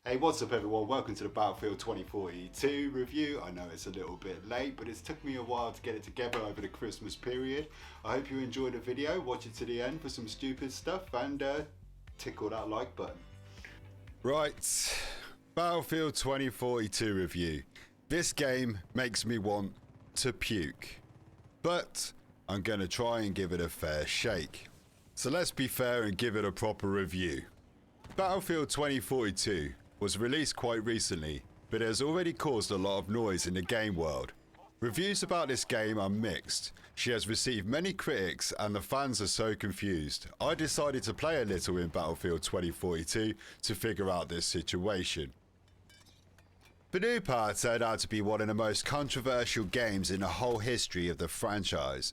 Hey, what's up everyone? Welcome to the Battlefield 2042 review. I know it's a little bit late, but it's took me a while to get it together over the Christmas period. I hope you enjoyed the video, watch it to the end for some stupid stuff, and tickle that like button. Right, Battlefield 2042 review. This game makes me want to puke, but I'm going to try and give it a fair shake. So let's be fair and give it a proper review. Battlefield 2042 was released quite recently, but it has already caused a lot of noise in the game world. Reviews about this game are mixed. She has received many critics and the fans are so confused. I decided to play a little in Battlefield 2042 to figure out this situation. The new part turned out to be one of the most controversial games in the whole history of the franchise.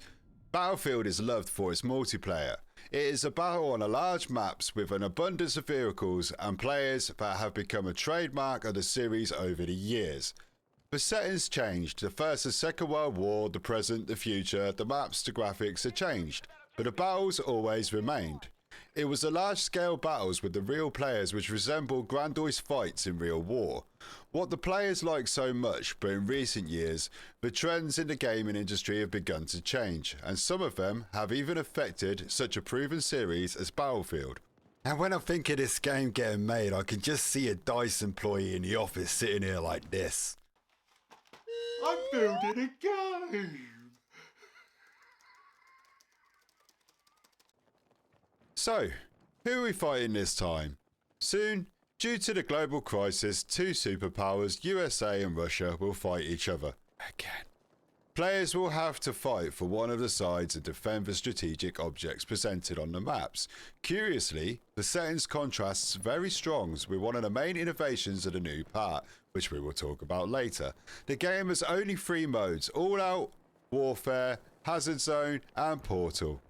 Battlefield is loved for its multiplayer. It is a battle on a large maps with an abundance of vehicles and players that have become a trademark of the series over the years. The settings changed. The First and Second World War, the present, the future, the maps, the graphics are changed, but the battles always remained. It was the large-scale battles with the real players which resembled grandiose fights in real war. What the players like so much, but in recent years, the trends in the gaming industry have begun to change, and some of them have even affected such a proven series as Battlefield. And when I think of this game getting made, I can just see a DICE employee in the office sitting here like this. I'm building a game! So, who are we fighting this time? Soon, due to the global crisis, two superpowers, USA and Russia, will fight each other again. Players will have to fight for one of the sides and defend the strategic objects presented on the maps. Curiously, the settings contrasts very strong with one of the main innovations of the new part, which we will talk about later. The game has only 3 modes: All Out, Warfare, Hazard Zone and Portal.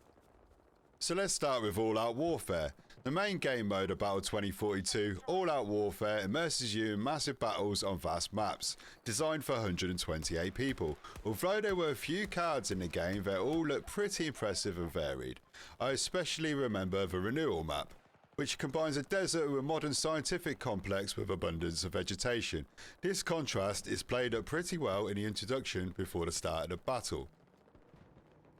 So let's start with All Out Warfare. The main game mode of Battle 2042, All Out Warfare, immerses you in massive battles on vast maps, designed for 128 people. Although there were a few cards in the game, they all look pretty impressive and varied. I especially remember the Renewal map, which combines a desert with a modern scientific complex with abundance of vegetation. This contrast is played up pretty well in the introduction before the start of the battle.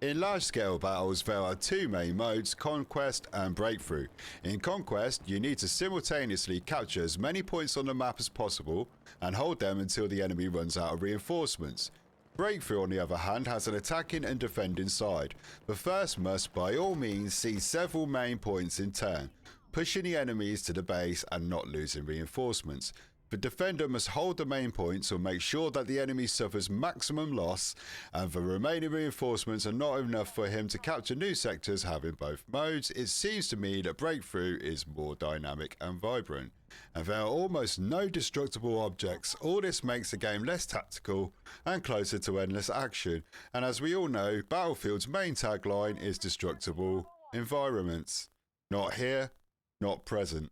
In large-scale battles, there are 2 main modes, Conquest and Breakthrough. In Conquest, you need to simultaneously capture as many points on the map as possible and hold them until the enemy runs out of reinforcements. Breakthrough, on the other hand, has an attacking and defending side. The first must, by all means, seize several main points in turn, pushing the enemies to the base and not losing reinforcements. The defender must hold the main points or make sure that the enemy suffers maximum loss and the remaining reinforcements are not enough for him to capture new sectors. Having both modes, it seems to me that Breakthrough is more dynamic and vibrant, and there are almost no destructible objects. All this makes the game less tactical and closer to endless action, and as we all know, Battlefield's main tagline is destructible environments. Not here, not present.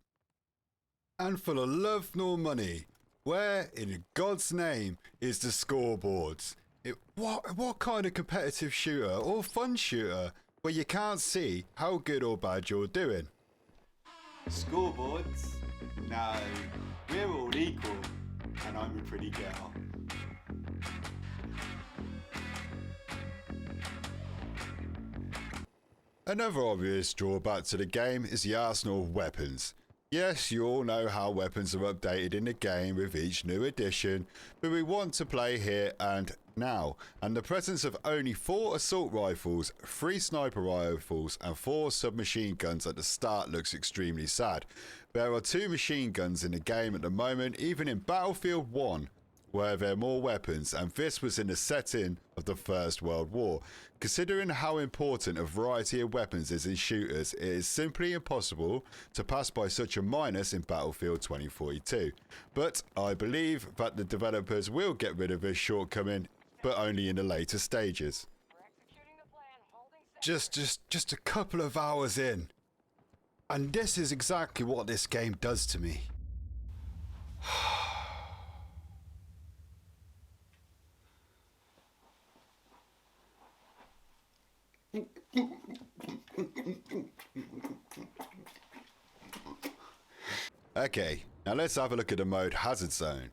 And for the love nor money, where in God's name is the scoreboards? What kind of competitive shooter or fun shooter where you can't see how good or bad you're doing? Scoreboards? No, we're all equal, and I'm a pretty girl. Another obvious drawback to the game is the arsenal of weapons. Yes, you all know how weapons are updated in the game with each new edition, but we want to play here and now, and the presence of only 4 assault rifles, 3 sniper rifles and 4 submachine guns at the start looks extremely sad. There are 2 machine guns in the game at the moment, even in Battlefield 1, where there are more weapons, and this was in the setting of the First World War. Considering how important a variety of weapons is in shooters, it is simply impossible to pass by such a minus in Battlefield 2042. But I believe that the developers will get rid of this shortcoming, but only in the later stages. Just a couple of hours in, and this is exactly what this game does to me. Okay, Now let's have a look at the mode Hazard Zone.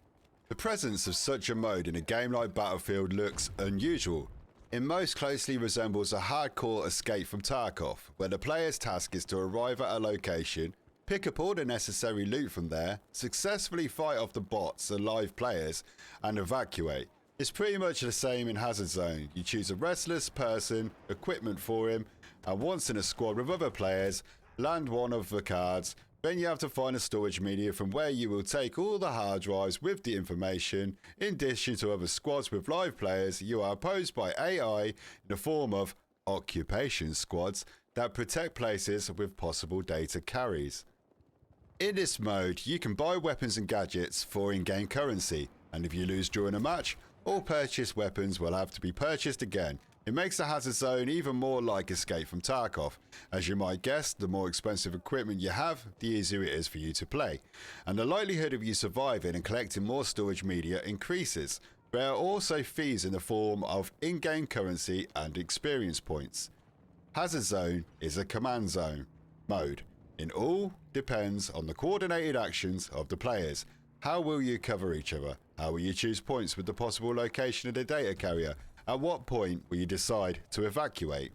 The presence of such a mode in a game like Battlefield looks unusual. It most closely resembles a hardcore escape from Tarkov, where the player's task is to arrive at a location, pick up all the necessary loot from there, successfully fight off the bots and live players, and evacuate. It's pretty much the same in Hazard Zone. You choose a restless person, equipment for him, and once in a squad with other players, land one of the cards. Then you have to find a storage media from where you will take all the hard drives with the information. In addition to other squads with live players, you are opposed by AI in the form of occupation squads that protect places with possible data carries. In this mode, you can buy weapons and gadgets for in-game currency, and if you lose during a match, all purchased weapons will have to be purchased again. It makes the Hazard Zone even more like Escape from Tarkov. As you might guess, the more expensive equipment you have, the easier it is for you to play. And the likelihood of you surviving and collecting more storage media increases. There are also fees in the form of in-game currency and experience points. Hazard Zone is a command zone mode. It all depends on the coordinated actions of the players. How will you cover each other? How will you choose points with the possible location of the data carrier? At what point will you decide to evacuate?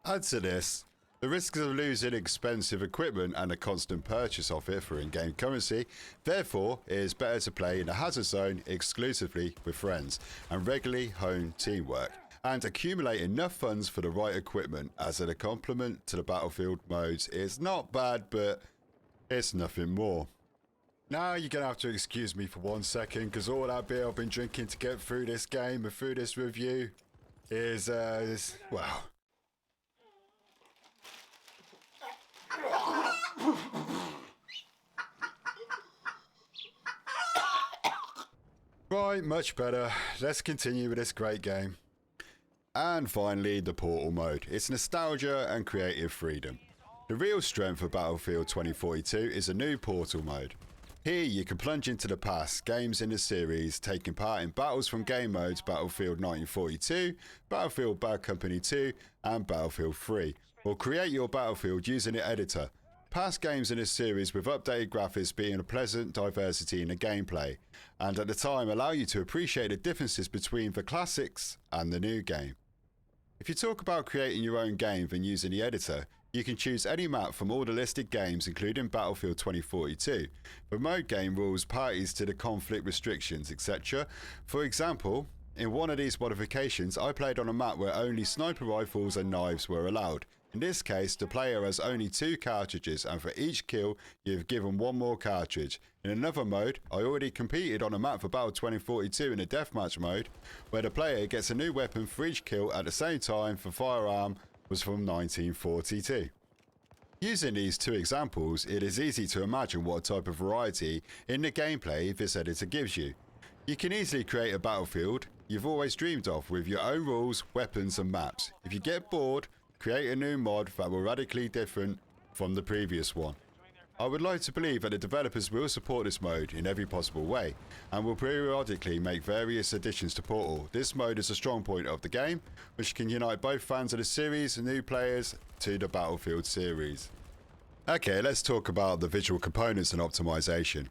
Add to this, the risks of losing expensive equipment and a constant purchase of it for in-game currency. Therefore, it is better to play in the Hazard Zone exclusively with friends and regularly hone teamwork, and accumulate enough funds for the right equipment. As a complement to the Battlefield modes, it's not bad, but it's nothing more. Now you're going to have to excuse me for 1 second, because all that beer I've been drinking to get through this game and through this review is, well... Right, much better. Let's continue with this great game. And finally, the Portal mode. It's nostalgia and creative freedom. The real strength of Battlefield 2042 is a new Portal mode. Here you can plunge into the past, games in the series, taking part in battles from game modes Battlefield 1942, Battlefield Bad Company 2 and Battlefield 3, or create your Battlefield using the editor. Past games in this series with updated graphics being a pleasant diversity in the gameplay, and at the time allow you to appreciate the differences between the classics and the new game. If you talk about creating your own game and using the editor, you can choose any map from all the listed games including Battlefield 2042. Remote game rules, parties to the conflict restrictions, etc. For example, in one of these modifications I played on a map where only sniper rifles and knives were allowed. In this case, the player has only 2 cartridges, and for each kill you have given 1 more cartridge. In another mode, I already competed on a map for Battle 2042 in a deathmatch mode, where the player gets a new weapon for each kill at the same time. For firearm was from 1942. Using these 2 examples, it is easy to imagine what type of variety in the gameplay this editor gives you. You can easily create a Battlefield you've always dreamed of with your own rules, weapons and maps. If you get bored, create a new mod that will radically different from the previous one. I would like to believe that the developers will support this mode in every possible way and will periodically make various additions to Portal. This mode is a strong point of the game, which can unite both fans of the series and new players to the Battlefield series. Okay, let's talk about the visual components and optimization.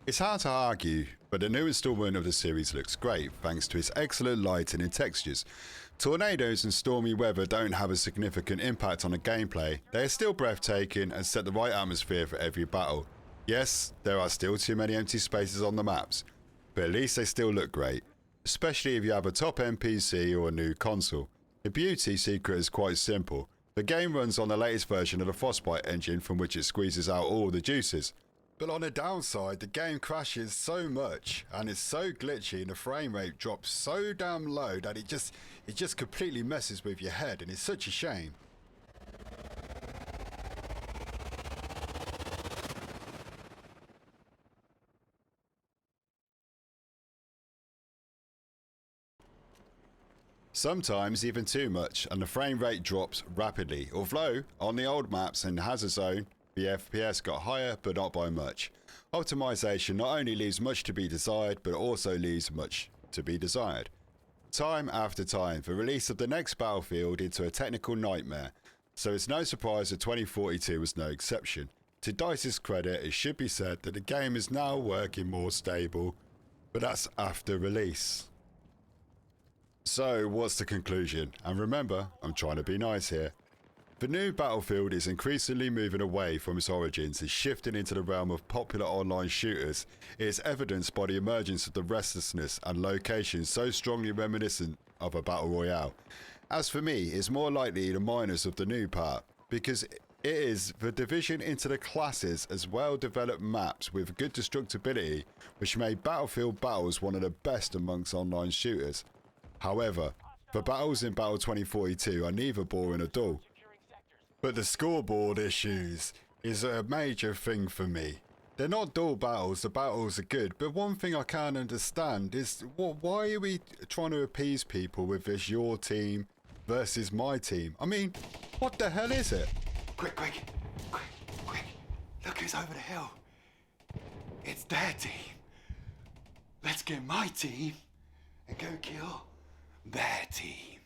It's hard to argue, but the new installment of the series looks great thanks to its excellent lighting and textures. Tornadoes and stormy weather don't have a significant impact on the gameplay. They are still breathtaking and set the right atmosphere for every battle. Yes, there are still too many empty spaces on the maps, but at least they still look great, especially if you have a top-end PC or a new console. The beauty secret is quite simple. The game runs on the latest version of the Frostbite engine from which it squeezes out all the juices. But on the downside, the game crashes so much and it's so glitchy and the frame rate drops so damn low that it just completely messes with your head, and it's such a shame. Sometimes even too much, and the frame rate drops rapidly, although on the old maps in Hazard Zone the FPS got higher, but not by much. Optimization not only leaves much to be desired, but also leaves much to be desired. Time after time, the release of the next Battlefield into a technical nightmare, so it's no surprise that 2042 was no exception. To DICE's credit, it should be said that the game is now working more stable, but that's after release. So what's the conclusion? And remember, I'm trying to be nice here. The new Battlefield is increasingly moving away from its origins and shifting into the realm of popular online shooters. It is evidenced by the emergence of the restlessness and locations so strongly reminiscent of a battle royale. As for me, it's more likely the minus of the new part, because it is the division into the classes as well developed maps with good destructibility, which made Battlefield battles one of the best amongst online shooters. However, the battles in Battle2042 are neither boring or dull. But the scoreboard issues is a major thing for me. They're not dull battles, the battles are good, but one thing I can't understand is why are we trying to appease people with this your team versus my team? I mean, what the hell is it? Quick, look who's over the hill. It's their team. Let's get my team and go kill their team.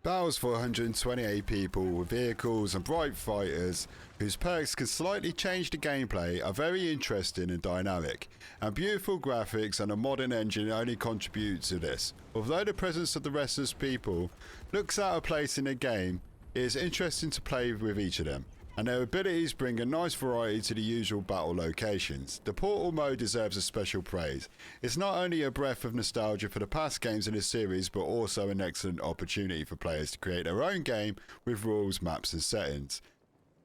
Battles for 128 people with vehicles and bright fighters whose perks can slightly change the gameplay are very interesting and dynamic, and beautiful graphics and a modern engine only contribute to this. Although the presence of the restless people looks out of place in the game, it is interesting to play with each of them, and their abilities bring a nice variety to the usual battle locations. The Portal mode deserves a special praise. It's not only a breath of nostalgia for the past games in the series, but also an excellent opportunity for players to create their own game with rules, maps and settings.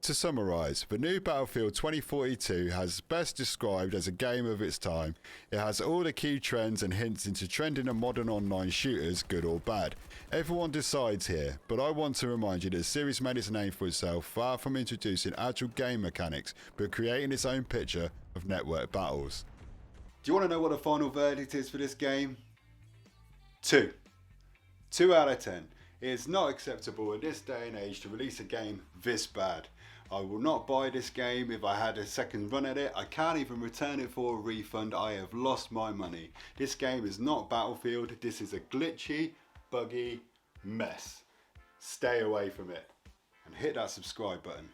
To summarise, the new Battlefield 2042 has best described as a game of its time. It has all the key trends and hints into trending and modern online shooters, good or bad. Everyone decides here, but I want to remind you that the series made its name for itself far from introducing actual game mechanics, but creating its own picture of network battles. Do you want to know what the final verdict is for this game? 2. 2 out of 10. It is not acceptable in this day and age to release a game this bad. I will not buy this game if I had a second run at it. I can't even return it for a refund. I have lost my money. This game is not Battlefield. This is a glitchy, buggy mess. Stay away from it and hit that subscribe button.